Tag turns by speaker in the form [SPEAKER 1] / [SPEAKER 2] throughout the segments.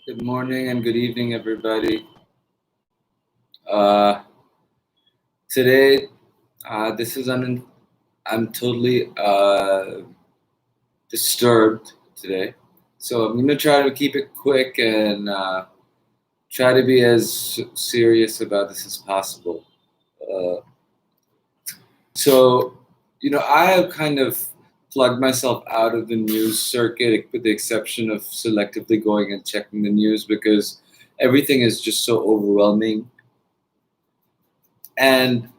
[SPEAKER 1] Good morning and good evening, everybody. Uh, Today, this is I'm totally disturbed today, so I'm gonna try to keep it quick and try to be as serious about this as possible. Uh, so, I have kind of plugged myself out of the news circuit, with the exception of selectively going and checking the news because everything is just so overwhelming. And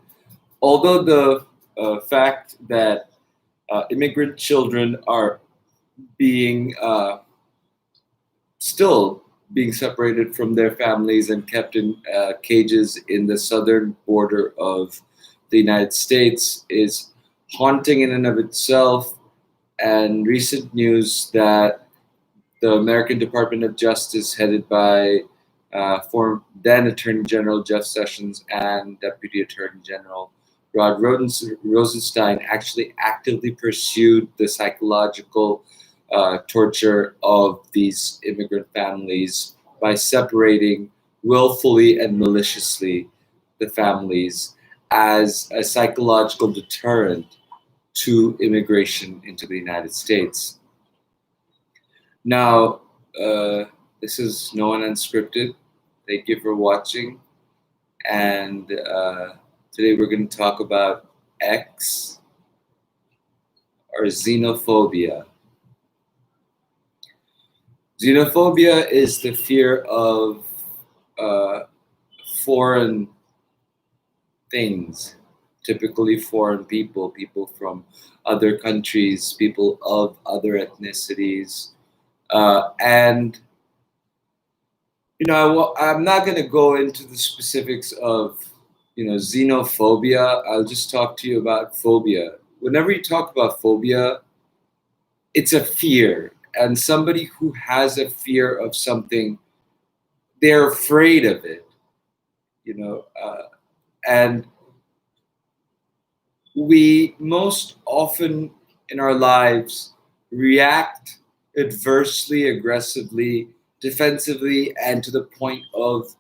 [SPEAKER 1] although the fact that immigrant children are being still being separated from their families and kept in cages in the southern border of the United States is haunting in and of itself. And recent news that the American Department of Justice, headed by former then Attorney General Jeff Sessions and Deputy Attorney General Rod Rosenstein, actually actively pursued the psychological torture of these immigrant families by separating willfully and maliciously the families as a psychological deterrent to immigration into the United States. Now, this is NoOne Unscripted. Thank you for watching. And today we're going to talk about X, or xenophobia. Xenophobia is the fear of foreign things, typically foreign people, people from other countries, people of other ethnicities. And I'm not going to go into the specifics of xenophobia. I'll just talk to you about phobia. Whenever you talk about phobia, it's a fear, and somebody who has a fear of something, they're afraid of it. And we most often in our lives react adversely, aggressively, defensively, and to the point of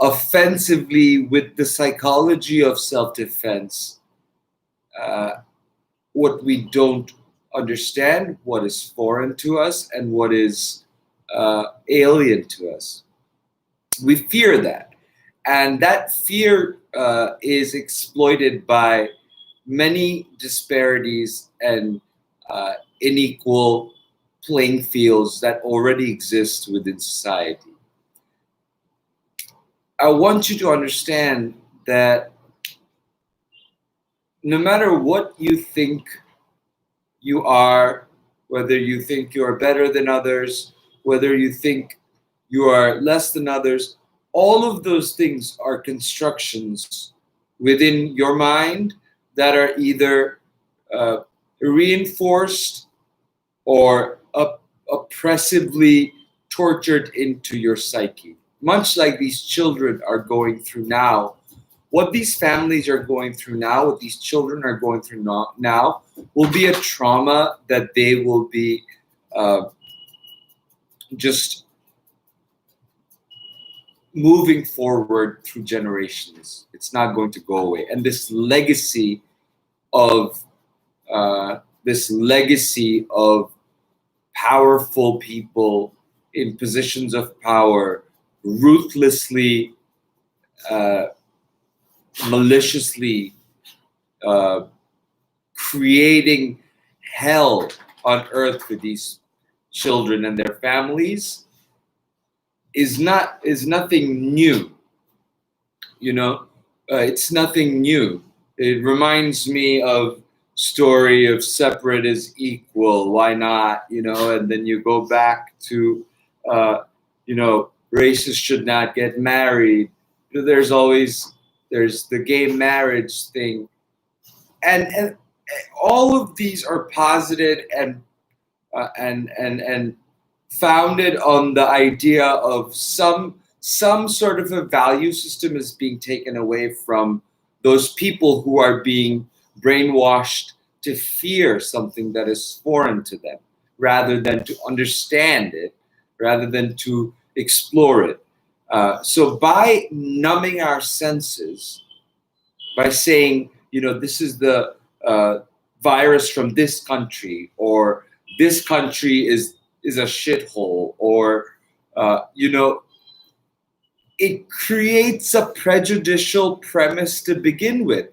[SPEAKER 1] offensively with the psychology of self-defense. What we don't understand, what is foreign to us, and what is alien to us. We fear that. And that fear is exploited by many disparities and unequal playing fields that already exist within society. I want you to understand that no matter what you think you are, whether you think you are better than others, whether you think you are less than others, all of those things are constructions within your mind that are either reinforced or oppressively tortured into your psyche. Much like these children are going through now, what these families are going through now, what these children are going through now, will be a trauma that they will be just moving forward through generations. It's not going to go away. And this legacy of powerful people in positions of power ruthlessly, maliciously creating hell on earth for these children and their families is nothing new. It's nothing new. It reminds me of story of separate is equal. Why not? And then you go back to races should not get married. There's the gay marriage thing, and all of these are posited and founded on the idea of some sort of a value system is being taken away from those people who are being brainwashed to fear something that is foreign to them, rather than to understand it, rather than to explore it. So by numbing our senses, by saying, this is the virus from this country, or this country is a shithole, or it creates a prejudicial premise to begin with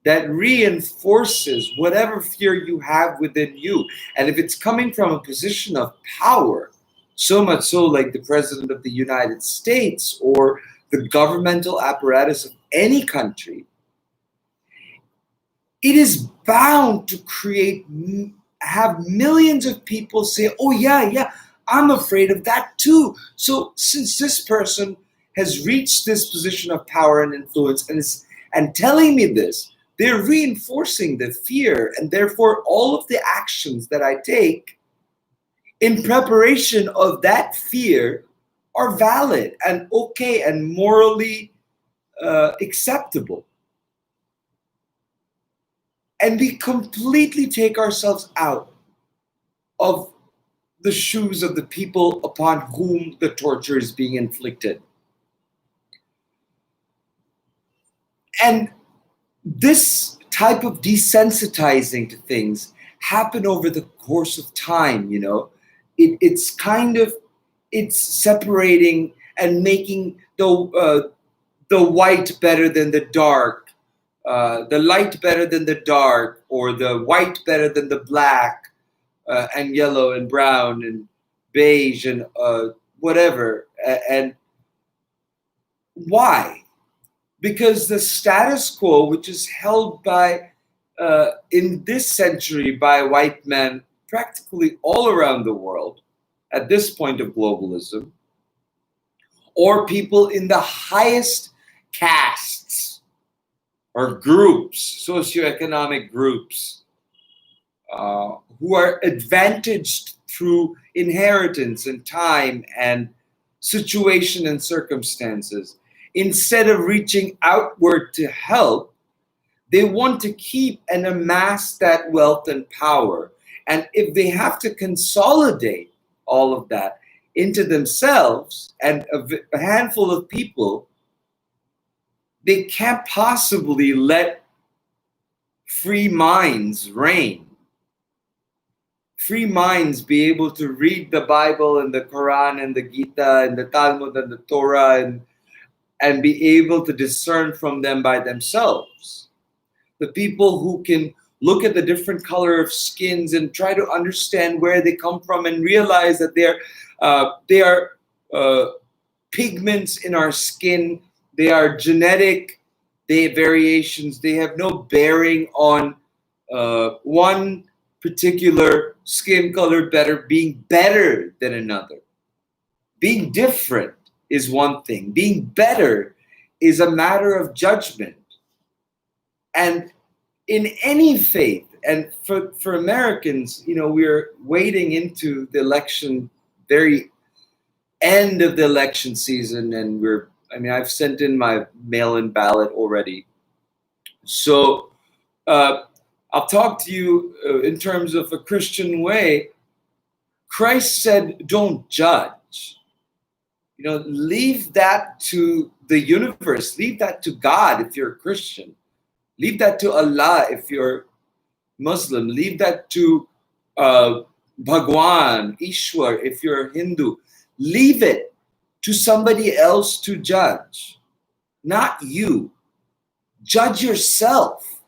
[SPEAKER 1] that reinforces whatever fear you have within you. And if it's coming from a position of power, so much so like the President of the United States or the governmental apparatus of any country, it is bound to have millions of people say, oh yeah, I'm afraid of that too. So since this person has reached this position of power and influence and telling me this, they're reinforcing the fear, and therefore all of the actions that I take in preparation of that fear are valid and okay and morally acceptable. And we completely take ourselves out of the shoes of the people upon whom the torture is being inflicted. And this type of desensitizing to things happen over the course of time. It's separating and making the white better than the dark, the light better than the dark, or the white better than the black, and yellow and brown and beige and whatever. And why? Because the status quo, which is held by, in this century, by white men practically all around the world at this point of globalism, or people in the highest castes or groups, socioeconomic groups, who are advantaged through inheritance and time and situation and circumstances, instead of reaching outward to help, they want to keep and amass that wealth and power. And if they have to consolidate all of that into themselves and a handful of people, they can't possibly let free minds reign. Free minds be able to read the Bible and the Quran and the Gita and the Talmud and the Torah and be able to discern from them by themselves. The people who can look at the different color of skins and try to understand where they come from and realize that they are pigments in our skin. They are genetic. They have variations. They have no bearing on one particular skin color being better than another. Being different is one thing. Being better is a matter of judgment. And in any faith, and for Americans, we're wading into the election, very end of the election season, and I've sent in my mail-in ballot already. So I'll talk to you in terms of a Christian way. Christ said, don't judge. Leave that to the universe. Leave that to God if you're a Christian. Leave that to Allah if you're Muslim. Leave that to Bhagwan, Ishwar if you're a Hindu. Leave it to somebody else to judge, not you. Judge yourself.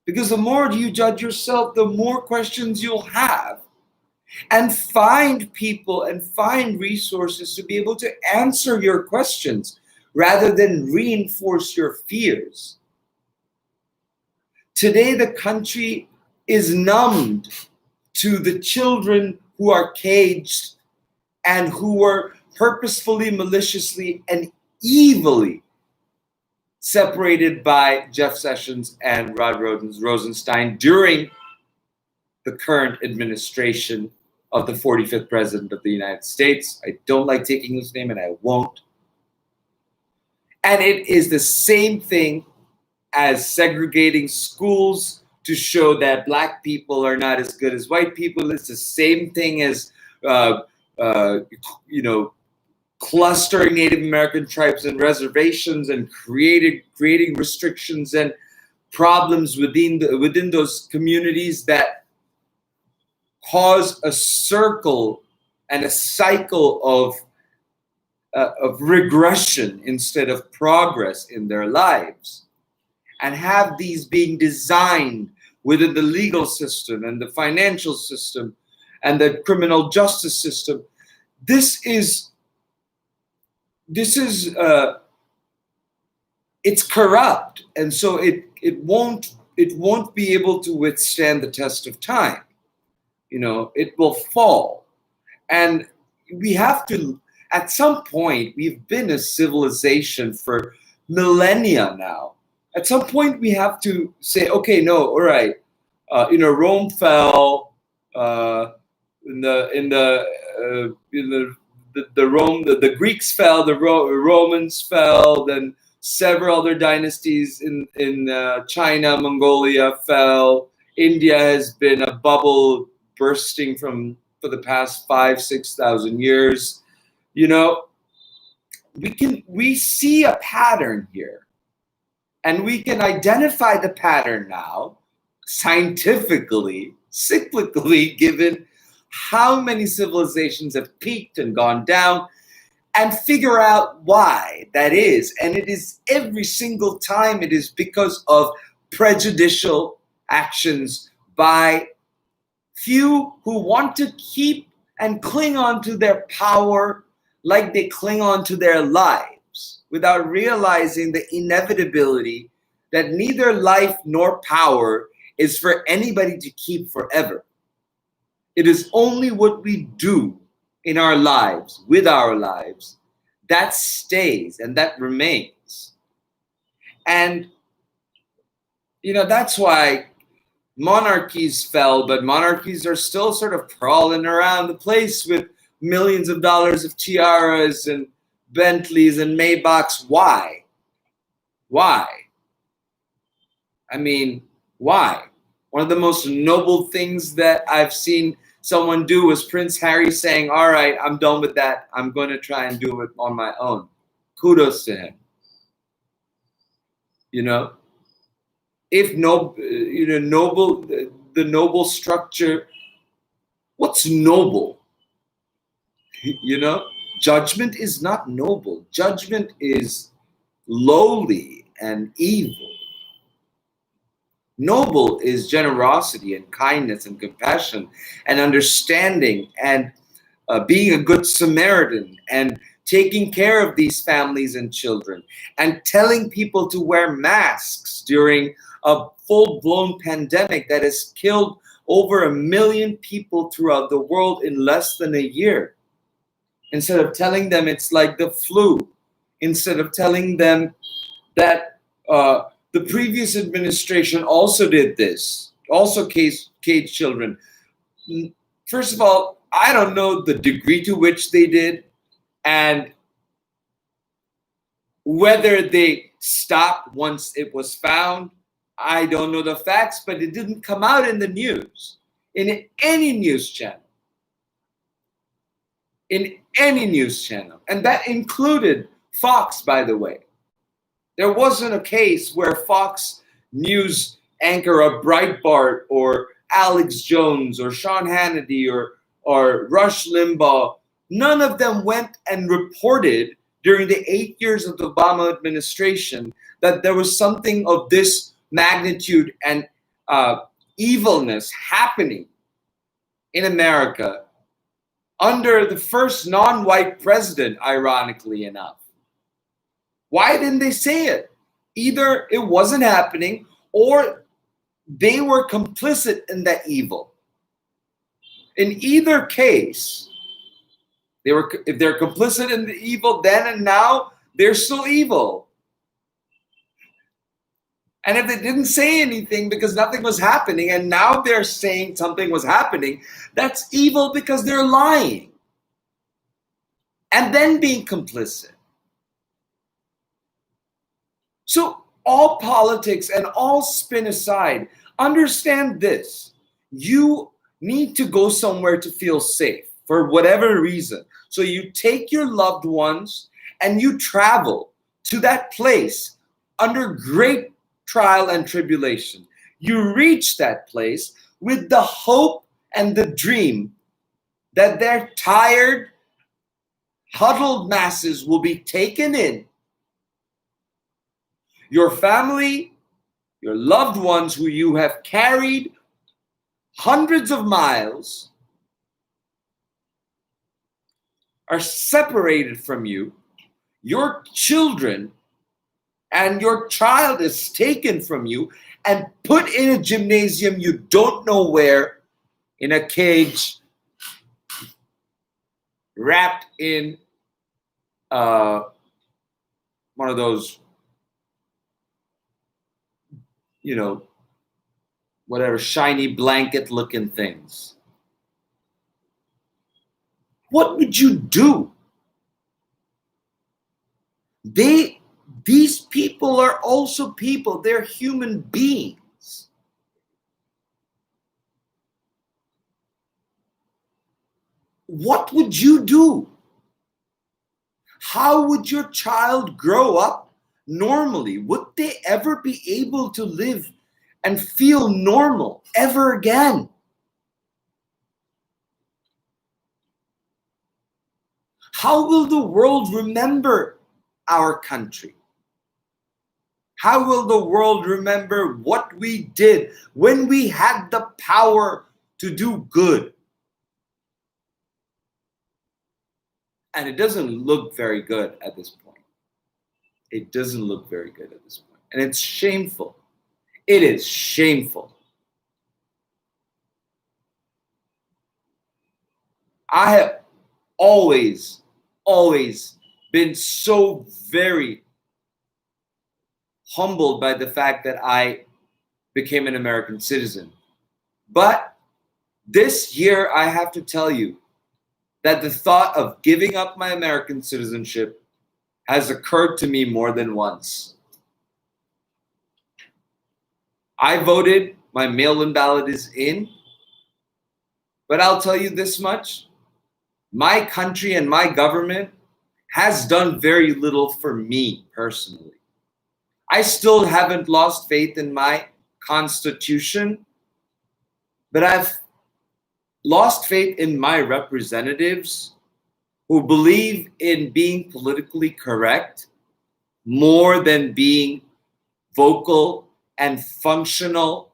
[SPEAKER 1] Because the more you judge yourself, the more questions you'll have. And find people and find resources to be able to answer your questions rather than reinforce your fears. Today, the country is numbed to the children who are caged and who were purposefully, maliciously, and evilly separated by Jeff Sessions and Rod Rosenstein during the current administration of the 45th President of the United States. I don't like taking his name, and I won't. And it is the same thing as segregating schools to show that black people are not as good as white people. It's the same thing as uh, you know, clustering Native American tribes and reservations and creating restrictions and problems within those communities that cause a circle and a cycle of regression instead of progress in their lives, and have these being designed within the legal system and the financial system and the criminal justice system. This is it's corrupt, and so it won't be able to withstand the test of time. It will fall. And we have to, at some point, we've been a civilization for millennia now. At some point, we have to say, okay, no, all right. Rome fell. The Greeks fell. The Romans fell. Then several other dynasties in China, Mongolia fell. India has been a bubble bursting for the past 5,000-6,000 years. We see a pattern here, and we can identify the pattern now scientifically, cyclically, given how many civilizations have peaked and gone down, and figure out why that is. And it is every single time it is because of prejudicial actions by few who want to keep and cling on to their power like they cling on to their lives, without realizing the inevitability that neither life nor power is for anybody to keep forever. It is only what we do in our lives, with our lives, that stays and that remains. And, that's why monarchies fell, but monarchies are still sort of crawling around the place with millions of dollars of tiaras and Bentleys and Maybachs. Why? Why? I mean, why? One of the most noble things that I've seen someone do was Prince Harry saying, all right, I'm done with that. I'm going to try and do it on my own. Kudos to him. If noble, the noble structure, what's noble? Judgment is not noble. Judgment is lowly and evil. Noble is generosity and kindness and compassion and understanding and being a good Samaritan and taking care of these families and children and telling people to wear masks during a full-blown pandemic that has killed over 1 million people throughout the world in less than a year. Instead of telling them it's like the flu, instead of telling them that the previous administration also did this, also caged children. First of all, I don't know the degree to which they did and whether they stopped once it was found. I don't know the facts, but it didn't come out in the news, in any news channel. In any news channel. And that included Fox, by the way. There wasn't a case where Fox News anchor a Breitbart or Alex Jones or Sean Hannity or Rush Limbaugh, none of them went and reported during the 8 years of the Obama administration that there was something of this magnitude and evilness happening in America under the first non-white president, ironically enough. Why didn't they say it? Either it wasn't happening or they were complicit in that evil. In either case, if they're complicit in the evil then and now, they're still evil. And if they didn't say anything because nothing was happening and now they're saying something was happening, that's evil because they're lying and then being complicit. So all politics and all spin aside, understand this. You need to go somewhere to feel safe. for whatever reason. So you take your loved ones and you travel to that place under great trial and tribulation. You reach that place with the hope and the dream that their tired, huddled masses will be taken in. Your family, your loved ones who you have carried hundreds of miles are separated from you. Your children and your child is taken from you and put in a gymnasium you don't know where, in a cage, wrapped in one of those, whatever shiny blanket looking things. What would you do? These people are also people. They're human beings. What would you do? How would your child grow up normally? Would they ever be able to live and feel normal ever again? How will the world remember our country? How will the world remember what we did when we had the power to do good? And it doesn't look very good at this point. It doesn't look very good at this point. And it's shameful. It is shameful. I have always been so very humbled by the fact that I became an American citizen. But this year, I have to tell you that the thought of giving up my American citizenship has occurred to me more than once. I voted, my mail-in ballot is in, but I'll tell you this much: my country and my government has done very little for me personally. I still haven't lost faith in my Constitution, but I've lost faith in my representatives who believe in being politically correct more than being vocal and functional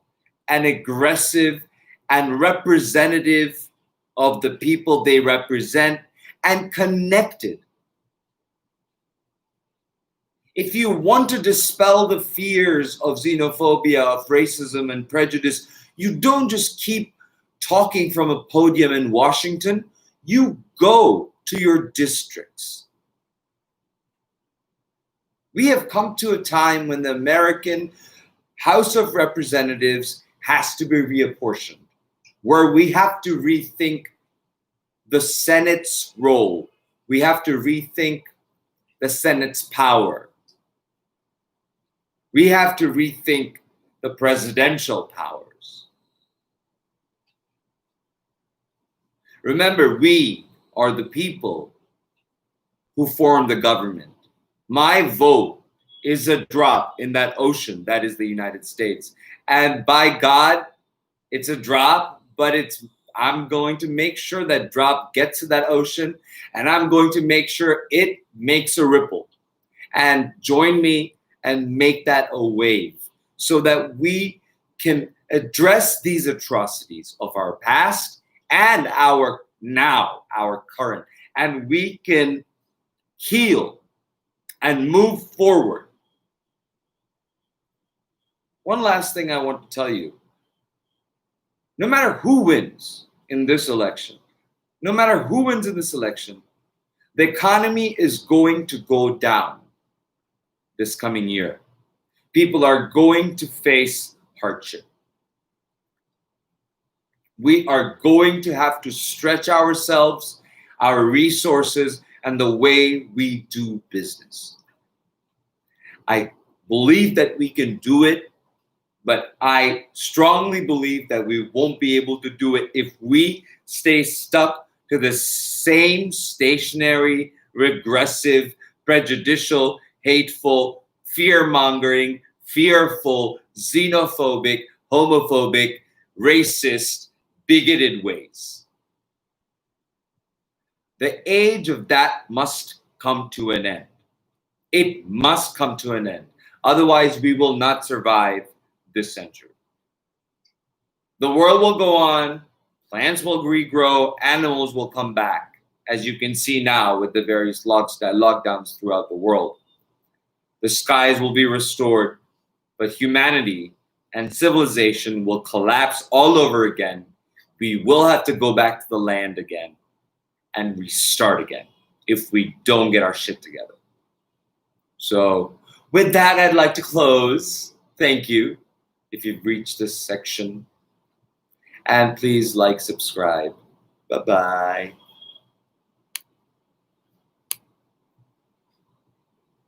[SPEAKER 1] and aggressive and representative of the people they represent and connected. If you want to dispel the fears of xenophobia, of racism and prejudice, you don't just keep talking from a podium in Washington. You go to your districts. We have come to a time when the American House of Representatives has to be reapportioned, where we have to rethink the Senate's role. We have to rethink the Senate's power. We have to rethink the presidential powers. Remember, we are the people who form the government. My vote is a drop in that ocean that is the United States. And by God, it's a drop, but I'm going to make sure that drop gets to that ocean, and I'm going to make sure it makes a ripple. And join me and make that a wave so that we can address these atrocities of our past and our current, and we can heal and move forward. One last thing I want to tell you: no matter who wins in this election, the economy is going to go down this coming year. People are going to face hardship. We are going to have to stretch ourselves, our resources, and the way we do business. I believe that we can do it, but I strongly believe that we won't be able to do it if we stay stuck to the same stationary, regressive, prejudicial, hateful, fear-mongering, fearful, xenophobic, homophobic, racist, bigoted ways. The age of that must come to an end. It must come to an end. Otherwise, we will not survive this century. The world will go on, plants will regrow, animals will come back, as you can see now with the various lockdowns throughout the world. The skies will be restored, but humanity and civilization will collapse all over again. We will have to go back to the land again and restart again if we don't get our shit together. So with that, I'd like to close. Thank you if you've reached this section. And please like, subscribe. Bye-bye.